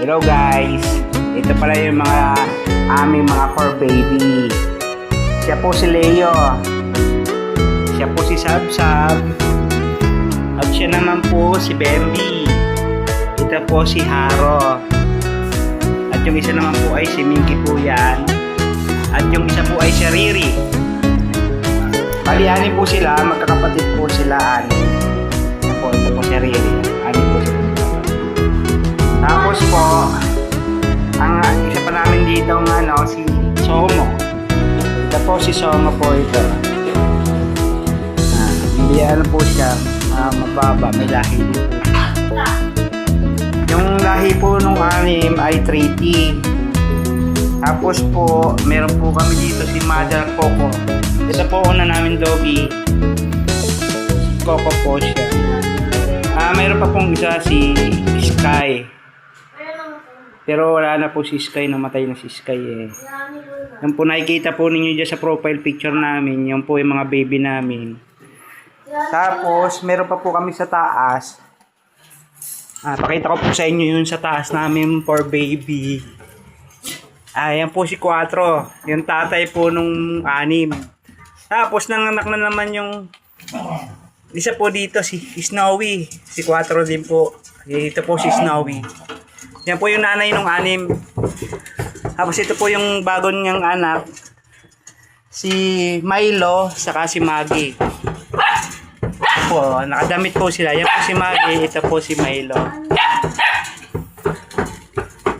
Hello guys, ito pala yung aming mga fur baby. Siya po si Leo, siya po si Sabsab, at siya naman po si Bambi. Ito po si Haro, at yung isa naman po ay si Minky po yan, at yung isa po ay si Riri. Bali, anim po sila, magkakapatid po sila, anim. Ito po si Riri, anim po sila. Tapos po, ang isa pa namin dito si Somo. Ito po si Somo po ito. Hindi po siya, mababa, may lahi dito. Yung lahi po nung anim ay 3T. Tapos po, meron po kami dito si Mother Coco. Ito po una namin doggy. Coco po siya. Meron pa pong isa si Sky. Pero wala na po si Sky, namatay na si Sky eh. Yan po nakikita po ninyo dyan sa profile picture namin, yung po yung mga baby namin. Tapos meron pa po kami sa taas. Pakita ko po sa inyo yun sa taas namin for baby. Yan po si 4, yung tatay po nung 6. Tapos nanganak na naman yung isa po dito si Snowy, si 4 din po. Ito po si Snowy. Yan po yung nanay nung 6. Tapos ito po yung bago niyang anak, si Milo, saka si Maggie. Po, nakadamit po sila. Yan po si Maggie, ito po si Milo.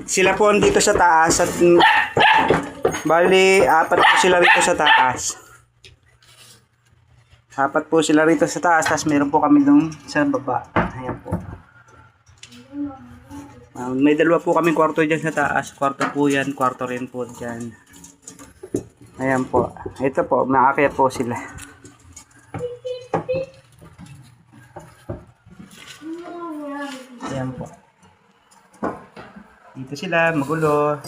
Sila po dito sa taas at bali, 4 po sila rito sa taas. 4 po sila rito sa taas, tapos meron po kami dun sa baba. Ayan po. May 2 po kami kwarto dyan sa taas. Kwarto po yan, kwarto rin po dyan. Ayan po. Ito po, maakyat po sila. Ayan po. Dito sila, magulo.